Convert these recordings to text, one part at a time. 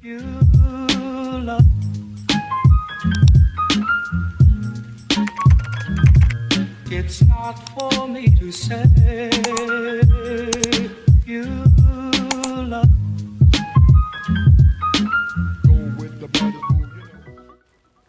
You love. It's not for me to say. You love.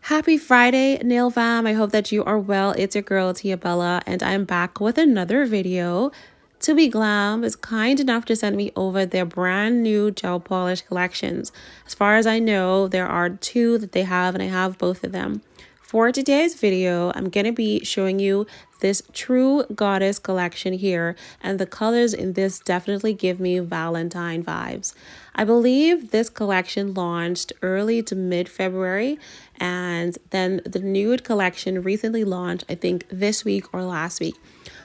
Happy Friday, Nail Fam. I hope that you are well. It's your girl, Tia Bella, and I'm back with another video. TOBEGLAM is kind enough to send me over their brand new gel polish collections. As far as I know, there are two that they have, and I have both of them. For today's video, I'm going to be showing you this True Goddess collection here, and the colors in this definitely give me Valentine vibes. I believe this collection launched early to mid-February, and then the Nude collection recently launched, I think this week or last week.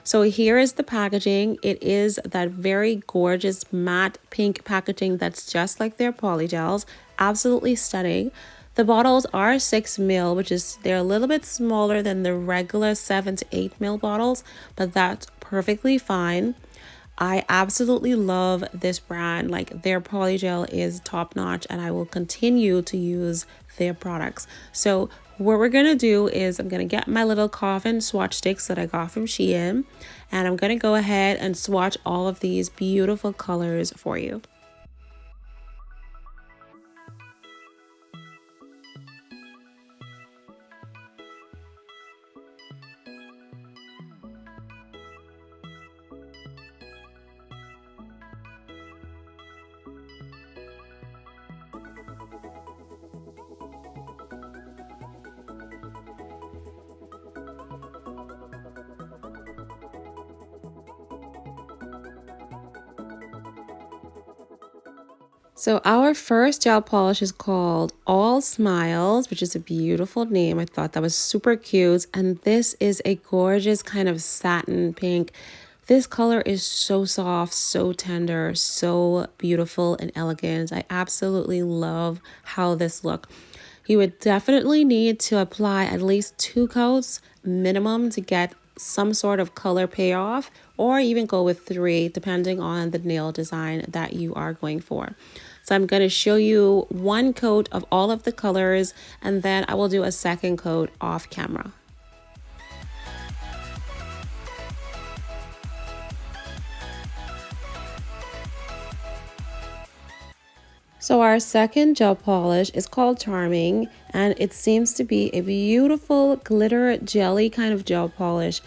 So here is the packaging. It is that very gorgeous matte pink packaging that's just like their polygels. Absolutely stunning. The bottles are 6 ml, which is they're a little bit smaller than the regular 7 to 8 ml bottles, but that's perfectly fine. I absolutely love this brand. Like, their polygel is top notch, and I will continue to use their products. So what we're gonna do is I'm gonna get my little coffin swatch sticks that I got from SheIn, and I'm gonna go ahead and swatch all of these beautiful colors for you. So our first gel polish is called All Smiles, which is a beautiful name. I thought that was super cute. And this is a gorgeous kind of satin pink. This color is so soft, so tender, so beautiful and elegant. I absolutely love how this looks. You would definitely need to apply at least 2 coats minimum to get some sort of color payoff, or even go with 3 depending on the nail design that you are going for. So I'm going to show you 1 coat of all of the colors, and then I will do a second coat off camera. So our second gel polish is called Charming, and it seems to be a beautiful glitter jelly kind of gel polish.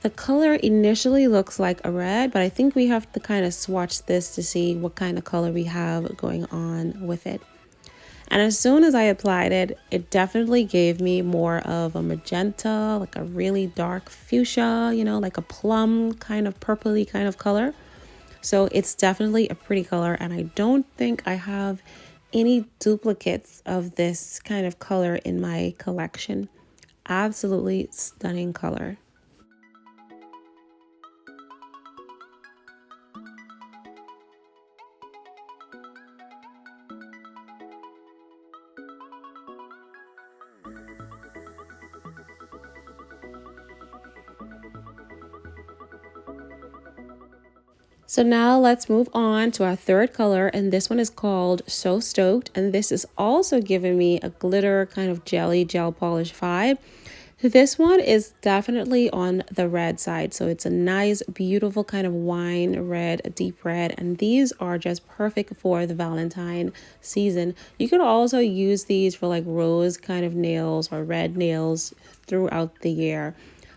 The color initially looks like a red, but I think we have to kind of swatch this to see what kind of color we have going on with it. And as soon as I applied it, it definitely gave me more of a magenta, like a really dark fuchsia, you know, like a plum kind of purpley kind of color. So it's definitely a pretty color, and I don't think I have any duplicates of this kind of color in my collection. Absolutely stunning color. So now let's move on to our third color, and this one is called So Stoked, and this is also giving me a glitter kind of jelly gel polish vibe. This one is definitely on the red side, so it's a nice beautiful kind of wine red, a deep red, and these are just perfect for the Valentine season. You could also use these for like rose kind of nails or red nails throughout the year,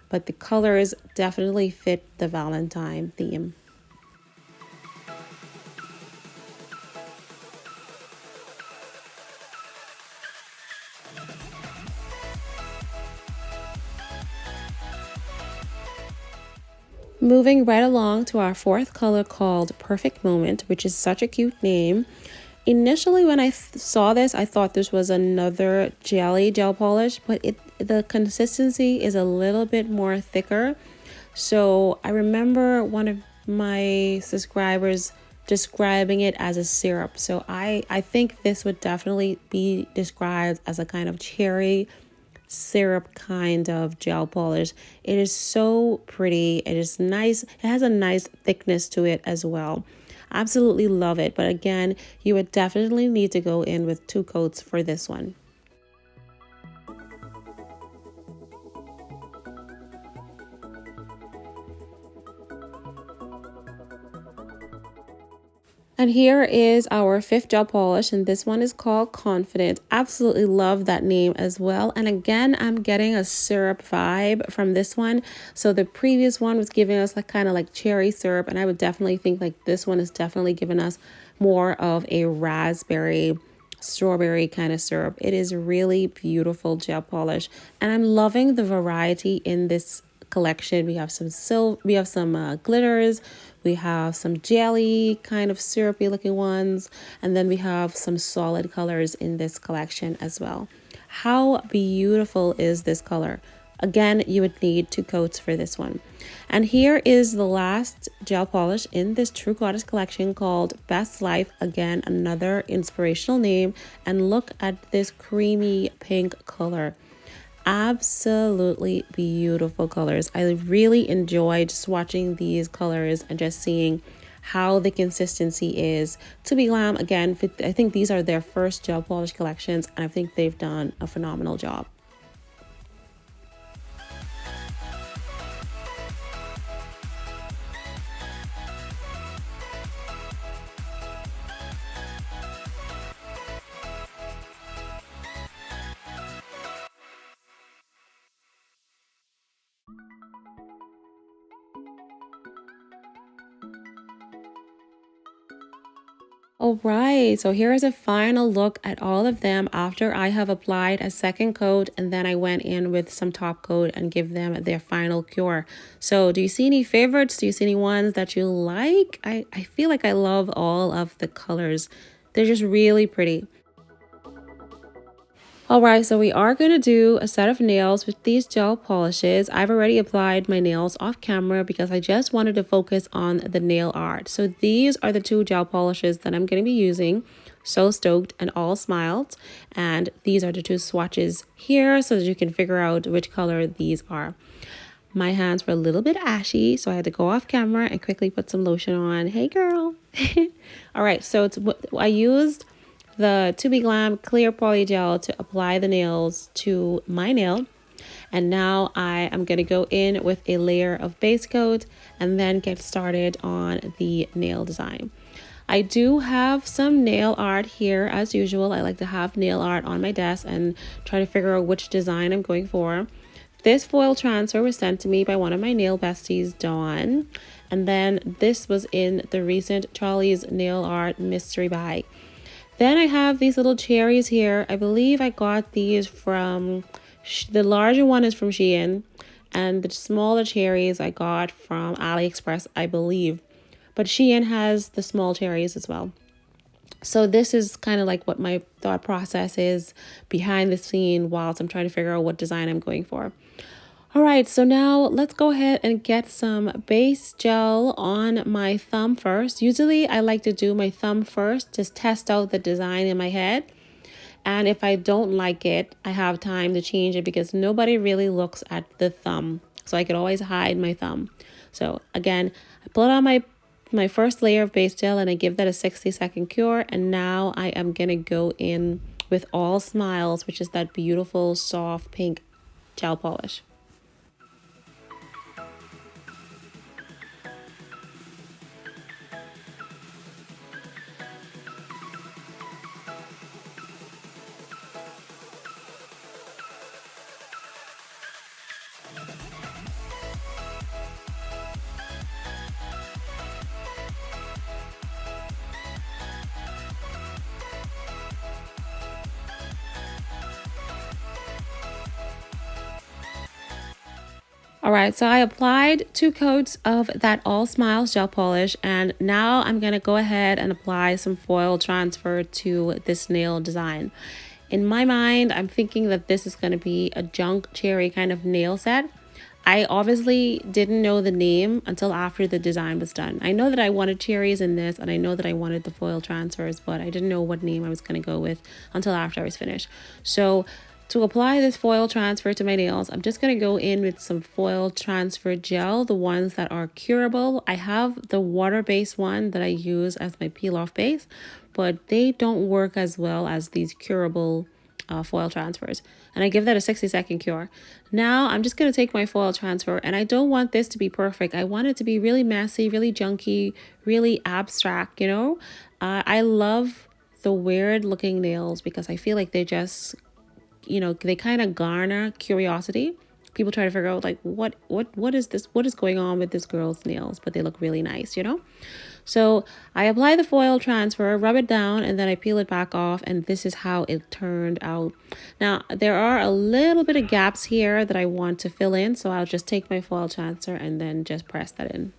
but the colors definitely fit the Valentine theme. Moving right along to our fourth color called Perfect Moment, which is such a cute name. Initially, when I saw this, I thought this was another jelly gel polish, but the consistency is a little bit more thicker. So I remember one of my subscribers describing it as a syrup. So I think this would definitely be described as a kind of cherry syrup kind of gel polish. It is so pretty. It is nice. It has a nice thickness to it as well. Absolutely love it. But again, you would definitely need to go in with 2 coats for this one. And here is our 5th gel polish, and this one is called Confident. Absolutely love that name as well. And again, I'm getting a syrup vibe from this one. So the previous one was giving us like kind of like cherry syrup, and I would definitely think like this one is definitely giving us more of a raspberry, strawberry kind of syrup. It is really beautiful gel polish, and I'm loving the variety in this collection. We have some glitters, we have some jelly kind of syrupy looking ones, and then we have some solid colors in this collection as well. How beautiful is this color? Again, you would need 2 coats for this one. And here is the last gel polish in this True Goddess collection called Best Life. Again, another inspirational name, and look at this creamy pink color. Absolutely beautiful colors. I really enjoyed swatching these colors and just seeing how the consistency is. TOBEGLAM, again, I think these are their first gel polish collections, and I think they've done a phenomenal job. All right, so here is a final look at all of them after I have applied a second coat, and then I went in with some top coat and give them their final cure. So do you see any favorites? Do you see any ones that you like? I feel like I love all of the colors. They're just really pretty. All right, so we are going to do a set of nails with these gel polishes. I've already applied my nails off camera because I just wanted to focus on the nail art. So these are the 2 gel polishes that I'm going to be using. So Stoked and All Smiles. And these are the 2 swatches here so that you can figure out which color these are. My hands were a little bit ashy, so I had to go off camera and quickly put some lotion on. Hey, girl. All right, so I used the TOBEGLAM clear polygel to apply the nails to my nail. And now I am going to go in with a layer of base coat and then get started on the nail design. I do have some nail art here as usual. I like to have nail art on my desk and try to figure out which design I'm going for. This foil transfer was sent to me by one of my nail besties, Dawn. And then this was in the recent Charlie's Nail Art mystery bag. Then I have these little cherries here. I believe I got these from, the larger one is from SheIn, and the smaller cherries I got from AliExpress, I believe. But SheIn has the small cherries as well. So this is kind of like what my thought process is behind the scene whilst I'm trying to figure out what design I'm going for. All right, so now let's go ahead and get some base gel on my thumb first. Usually I like to do my thumb first, just test out the design in my head. And if I don't like it, I have time to change it because nobody really looks at the thumb. So I could always hide my thumb. So again, I put on my first layer of base gel and I give that a 60-second cure. And now I am going to go in with All Smiles, which is that beautiful soft pink gel polish. All right, so I applied 2 coats of that All Smiles gel polish, and now I'm going to go ahead and apply some foil transfer to this nail design. In my mind, I'm thinking that this is going to be a junk cherry kind of nail set. I obviously didn't know the name until after the design was done. I know that I wanted cherries in this, and I know that I wanted the foil transfers, but I didn't know what name I was going to go with until after I was finished. So To apply this foil transfer to my nails, I'm just going to go in with some foil transfer gel, the ones that are curable. I have the water-based one that I use as my peel-off base, but they don't work as well as these curable foil transfers. And I give that a 60-second cure. Now I'm just going to take my foil transfer, and I don't want this to be perfect. I want it to be really messy, really junky, really abstract, you know. I love the weird looking nails because I feel like they just, you know, they kind of garner curiosity. People try to figure out like what is this, what is going on with this girl's nails, but they look really nice, you know. So I apply the foil transfer, rub it down, and then I peel it back off, and this is how it turned out. Now there are a little bit of gaps here that I want to fill in, so I'll just take my foil transfer and then just press that in.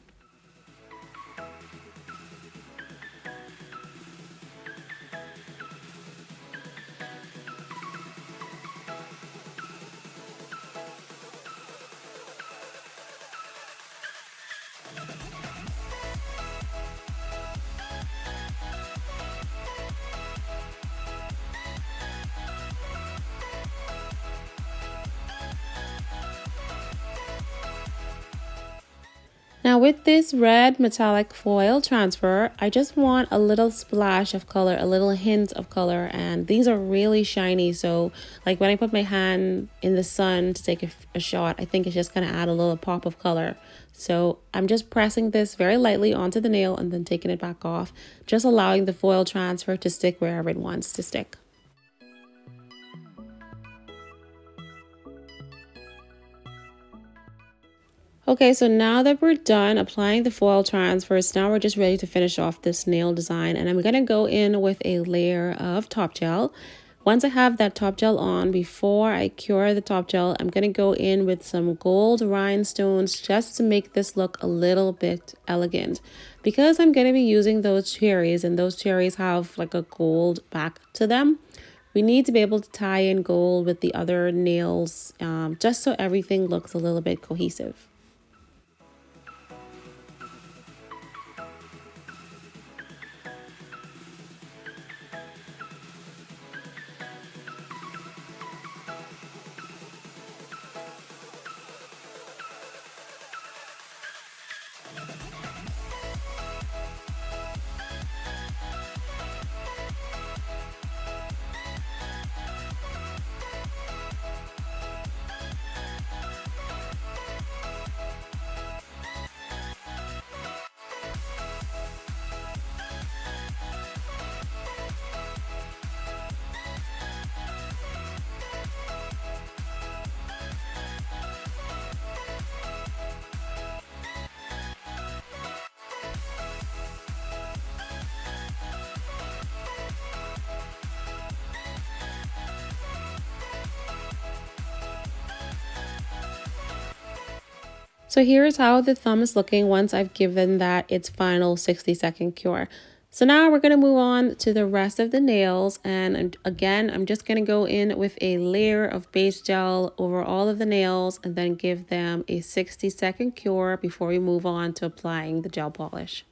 Now with this red metallic foil transfer, I just want a little splash of color, a little hint of color, and these are really shiny. So like when I put my hand in the sun to take a shot, I think it's just gonna add a little pop of color. So I'm just pressing this very lightly onto the nail and then taking it back off, just allowing the foil transfer to stick wherever it wants to stick. Okay, so now that we're done applying the foil transfers, now we're just ready to finish off this nail design, and I'm gonna go in with a layer of top gel. Once I have that top gel on, before I cure the top gel, I'm gonna go in with some gold rhinestones just to make this look a little bit elegant. Because I'm gonna be using those cherries, and those cherries have like a gold back to them, we need to be able to tie in gold with the other nails, just so everything looks a little bit cohesive. So here's how the thumb is looking once I've given that its final 60-second cure. So now we're going to move on to the rest of the nails, and again I'm just going to go in with a layer of base gel over all of the nails and then give them a 60-second cure before we move on to applying the gel polish.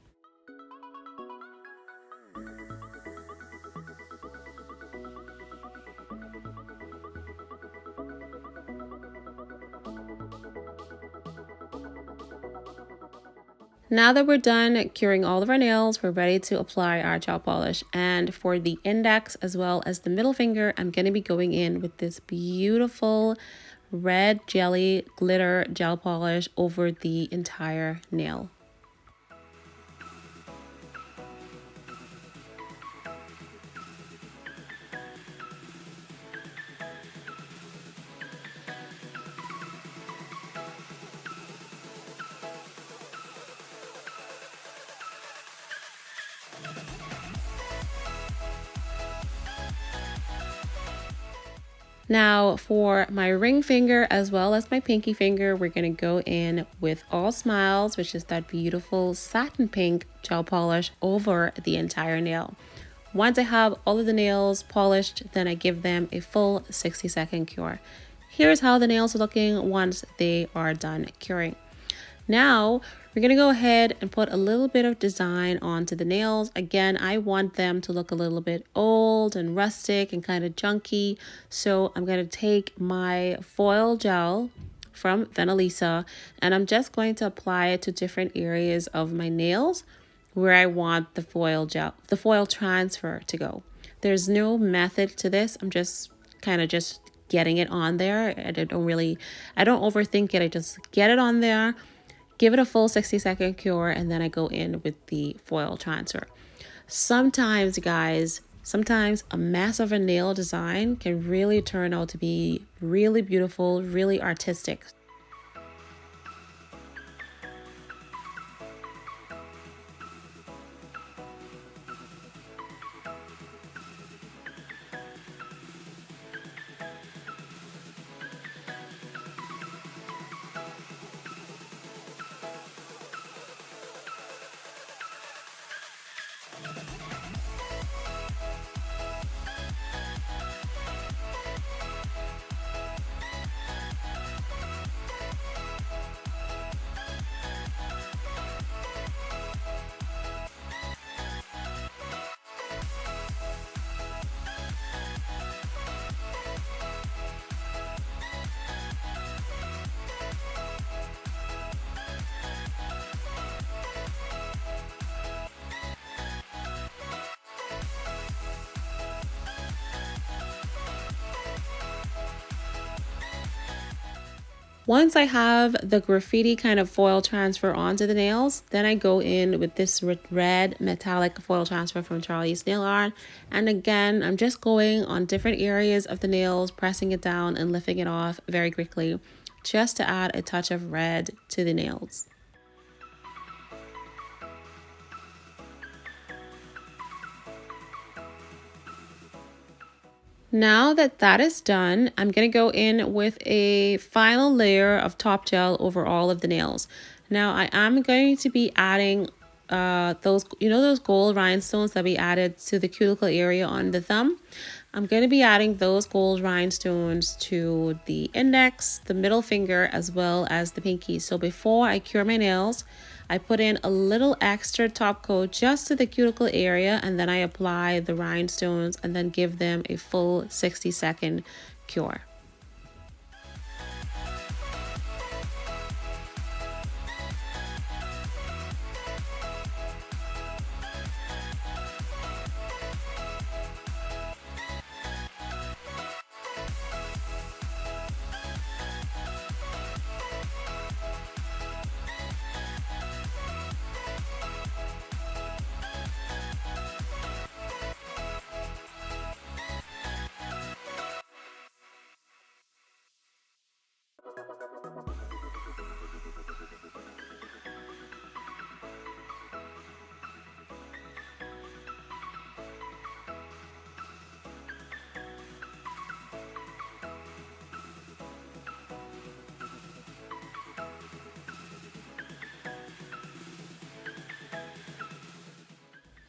Now that we're done curing all of our nails, we're ready to apply our gel polish. And for the index as well as the middle finger, I'm going to be going in with this beautiful red jelly glitter gel polish over the entire nail. Now for my ring finger as well as my pinky finger, we're going to go in with All Smiles, which is that beautiful satin pink gel polish over the entire nail. Once I have all of the nails polished, then I give them a full 60-second cure. Here's how the nails are looking once they are done curing. Now we're going to go ahead and put a little bit of design onto the nails. Again, I want them to look a little bit old and rustic and kind of junky. So I'm going to take my foil gel from Venalisa and I'm just going to apply it to different areas of my nails where I want the foil gel, the foil transfer to go. There's no method to this. I'm just kind of just getting it on there. I don't overthink it. I just get it on there, give it a full 60-second cure, and then I go in with the foil transfer. Sometimes, guys, a mess of a nail design can really turn out to be really beautiful, really artistic. Once I have the graffiti kind of foil transfer onto the nails, then I go in with this red metallic foil transfer from Charlie's Nail Art. And again, I'm just going on different areas of the nails, pressing it down and lifting it off very quickly, just to add a touch of red to the nails. Now that that is done, I'm going to go in with a final layer of top gel over all of the nails. Now I am going to be adding those gold rhinestones that we added to the cuticle area on the thumb. I'm going to be adding those gold rhinestones to the index, the middle finger, as well as the pinky. So before I cure my nails, I put in a little extra top coat just to the cuticle area, and then I apply the rhinestones and then give them a full 60-second cure.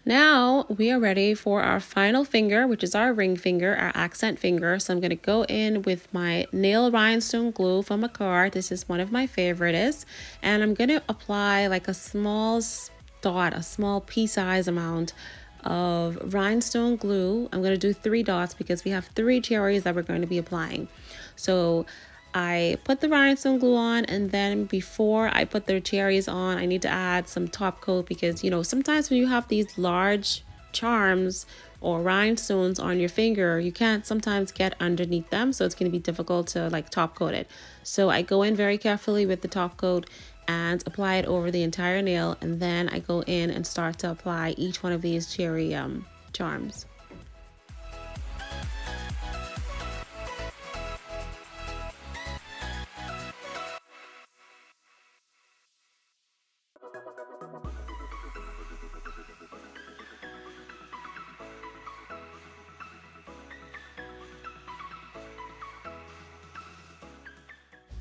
Now we are ready for our final finger, which is our ring finger, our accent finger. So I'm going to go in with my nail rhinestone glue from a card. This is one of my favorites. And I'm going to apply like a small dot, a small pea-size amount of rhinestone glue. I'm going to do 3 dots because we have 3 cherries that we're going to be applying. So I put the rhinestone glue on, and then before I put the cherries on, I need to add some top coat because, you know, sometimes when you have these large charms or rhinestones on your finger, you can't sometimes get underneath them, so it's going to be difficult to like top coat it. So I go in very carefully with the top coat and apply it over the entire nail, and then I go in and start to apply each one of these cherry charms.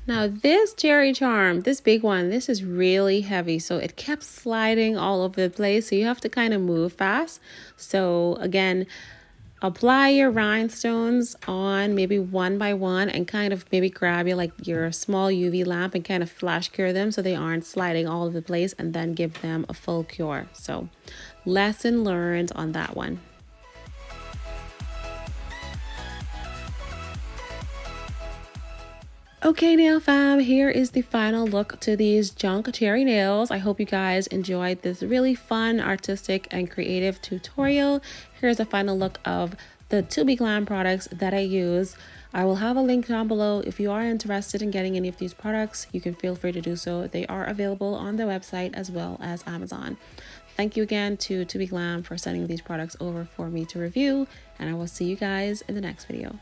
Now this cherry charm, this big one, this is really heavy, so it kept sliding all over the place, so you have to kind of move fast. So again, apply your rhinestones on maybe one by one and kind of maybe grab your small UV lamp and kind of flash cure them so they aren't sliding all over the place, and then give them a full cure. So lesson learned on that one. Okay, nail fam, here is the final look to these junk cherry nails. I hope you guys enjoyed this really fun, artistic, and creative tutorial. Here's a final look of the TOBEGLAM products that I use. I will have a link down below. If you are interested in getting any of these products, you can feel free to do so. They are available on the website as well as Amazon. Thank you again to TOBEGLAM for sending these products over for me to review, and I will see you guys in the next video.